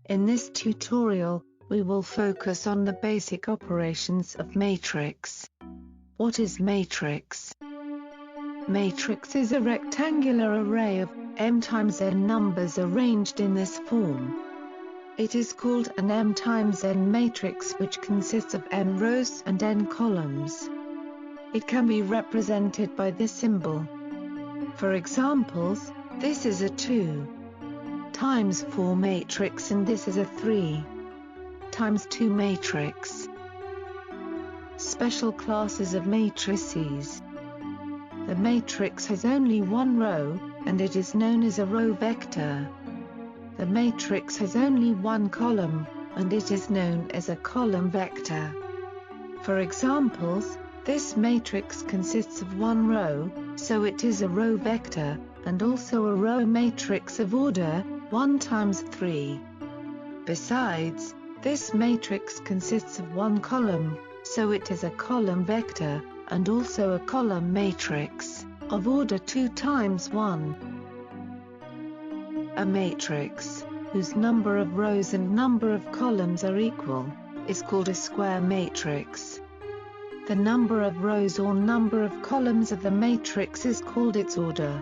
In this tutorial, we will focus on the basic operations of matrix. What is matrix? Matrix is a rectangular array of m times n numbers arranged in this form. It is called an m times n matrix which consists of m rows and n columns. It can be represented by this symbol. For examples, this is a 2 times 4 matrix and this is a 3 times 2 matrix. Special classes of matrices. The matrix has only one row, and it is known as a row vector. The matrix has only one column, and it is known as a column vector. For examples, this matrix consists of one row, so it is a row vector, and also a row matrix of order 1 times 3. Besides, this matrix consists of one column, so it is a column vector, and also a column matrix of order 2 times 1. A matrix, whose number of rows and number of columns are equal, is called a square matrix. The number of rows or number of columns of the matrix is called its order.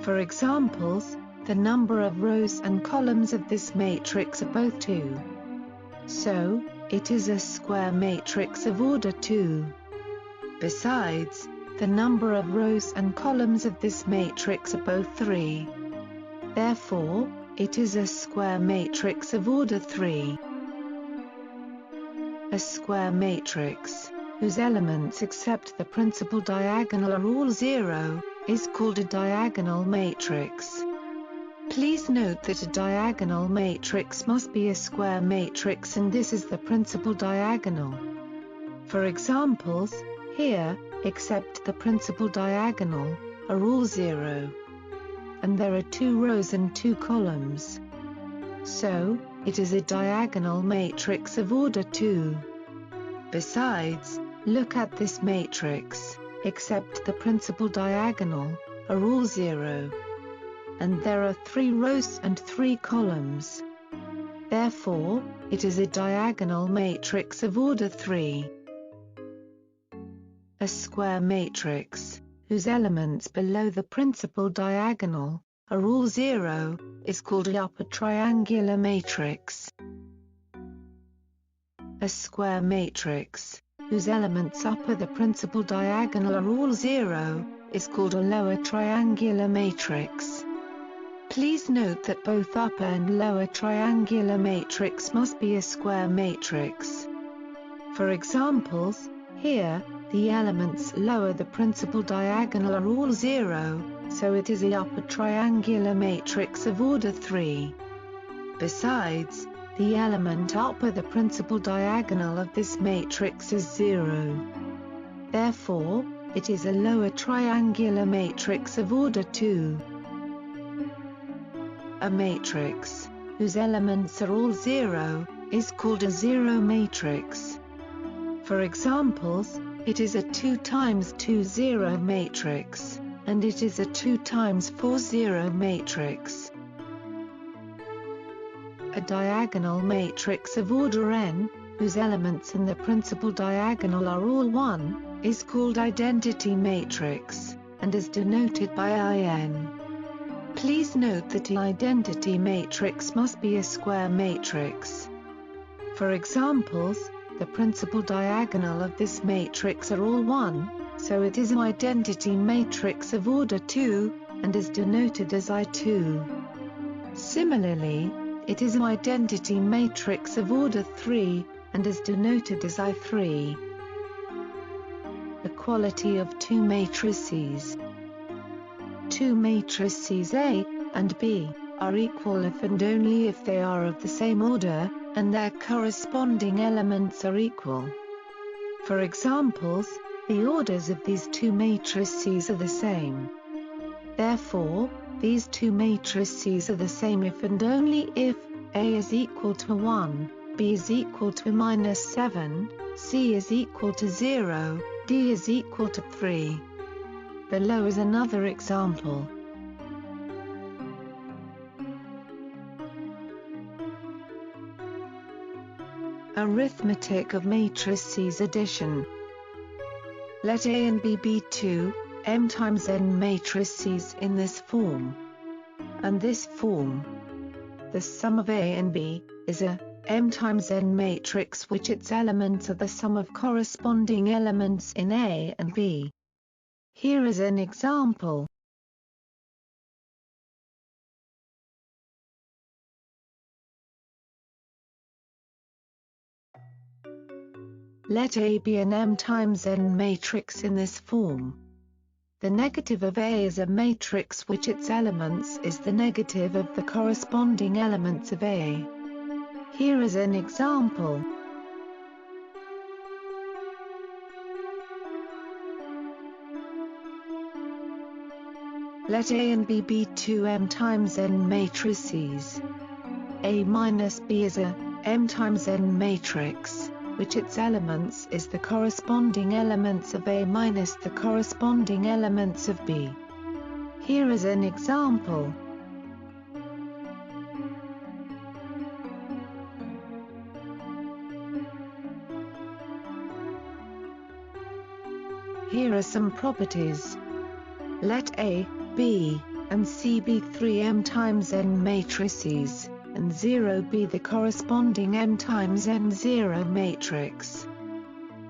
For examples, the number of rows and columns of this matrix are both 2. So, it is a square matrix of order 2. Besides, the number of rows and columns of this matrix are both 3. Therefore, it is a square matrix of order 3. A square matrix, whose elements except the principal diagonal are all 0, is called a diagonal matrix. Please note that a diagonal matrix must be a square matrix and this is the principal diagonal. For examples, here, except the principal diagonal, are all 0. And there are 2 rows and 2 columns. So, it is a diagonal matrix of order 2. Besides, look at this matrix, except the principal diagonal, are all 0. And there are 3 rows and 3 columns. Therefore, it is a diagonal matrix of order 3. A square matrix, whose elements below the principal diagonal are all 0, is called a upper triangular matrix. A square matrix, whose elements upper the principal diagonal are all 0, is called a lower triangular matrix. Please note that both upper and lower triangular matrix must be a square matrix. For examples, here, the elements lower the principal diagonal are all 0, so it is a upper triangular matrix of order 3. Besides, the element upper the principal diagonal of this matrix is 0. Therefore, it is a lower triangular matrix of order 2. A matrix, whose elements are all 0, is called a zero matrix. For examples, it is a 2 times 2 0 matrix, and it is a 2 times 4 0 matrix. A diagonal matrix of order n, whose elements in the principal diagonal are all 1, is called identity matrix, and is denoted by IN. Please note that an identity matrix must be a square matrix. For examples, the principal diagonal of this matrix are all 1, so it is an identity matrix of order 2, and is denoted as I2. Similarly, it is an identity matrix of order 3, and is denoted as I3. Equality of 2 matrices. 2 matrices A and B are equal if and only if they are of the same order, and their corresponding elements are equal. For examples, the orders of these 2 matrices are the same. Therefore, these 2 matrices are the same if and only if A is equal to 1, B is equal to -7, C is equal to 0, D is equal to 3. Below is another example. Arithmetic of matrices addition. Let A and B be two m times n matrices in this form and this form. The sum of A and B is a m times n matrix which its elements are the sum of corresponding elements in A and B. Here is an example. Let A be an m times n matrix in this form. The negative of A is a matrix which its elements is the negative of the corresponding elements of A. Here is an example. Let A and B be two m times n matrices. A minus B is a m times n matrix, which its elements is the corresponding elements of A minus the corresponding elements of B. Here is an example. Here are some properties. Let A, B, and C be three m times n matrices, and 0 be the corresponding m times n0 matrix.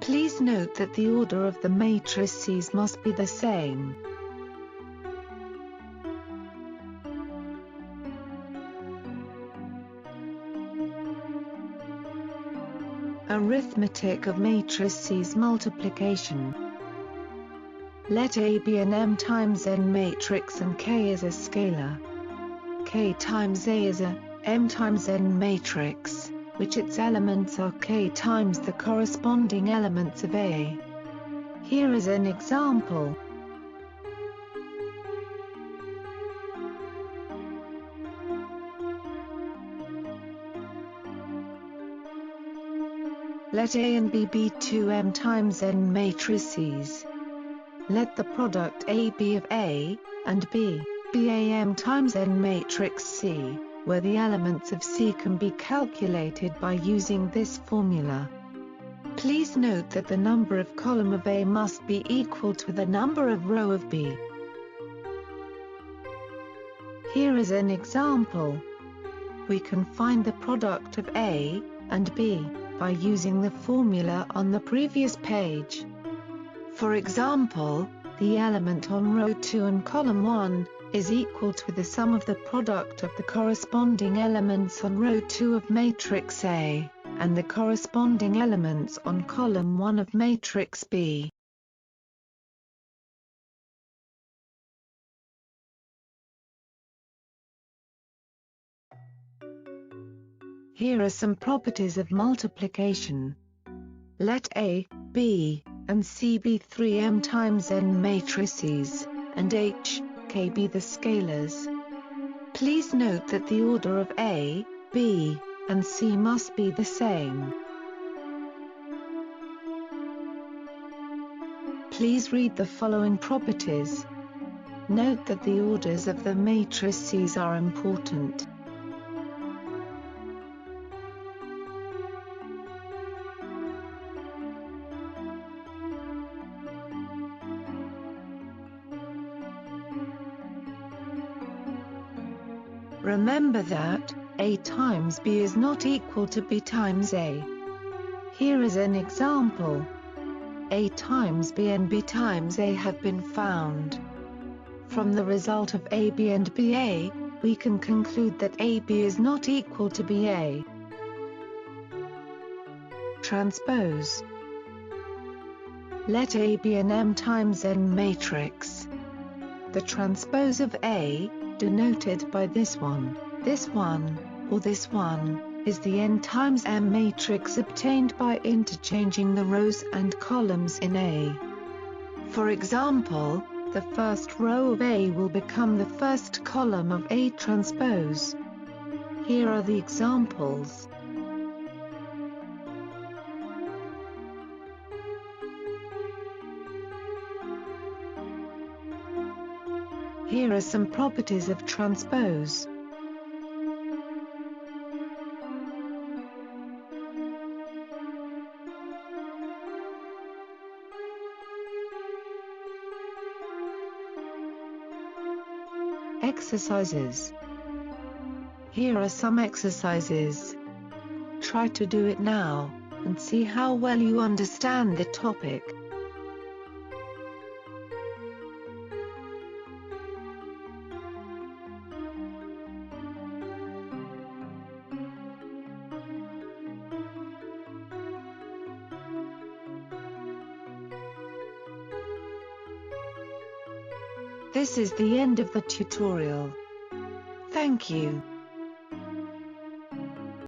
Please note that the order of the matrices must be the same. Arithmetic of matrices multiplication. Let A be an m times n matrix and K is a scalar. K times A is a m times n matrix, which its elements are K times the corresponding elements of A. Here is an example. Let A and B be two m times n matrices. Let the product A be of A and B be a m times n matrix C, where the elements of C can be calculated by using this formula. Please note that the number of column of A must be equal to the number of row of B. Here is an example. We can find the product of A and B by using the formula on the previous page. For example, the element on row 2 and column 1 is equal to the sum of the product of the corresponding elements on row 2 of matrix A, and the corresponding elements on column 1 of matrix B. Here are some properties of multiplication. Let A, B, and C be three m times n matrices, and H, K be the scalars. Please note that the order of A, B, and C must be the same. Please read the following properties. Note that the orders of the matrices are important. Remember that A times B is not equal to B times A. Here is an example. A times B and B times A have been found. From the result of AB and BA, we can conclude that AB is not equal to BA. Transpose. Let A be an m times n matrix. The transpose of A, denoted by this one, or this one, is the n times m matrix obtained by interchanging the rows and columns in A. For example, the first row of A will become the first column of A transpose. Here are the examples. Here are some properties of transpose. Exercises. Here are some exercises. Try to do it now, and see how well you understand the topic. This is the end of the tutorial. Thank you.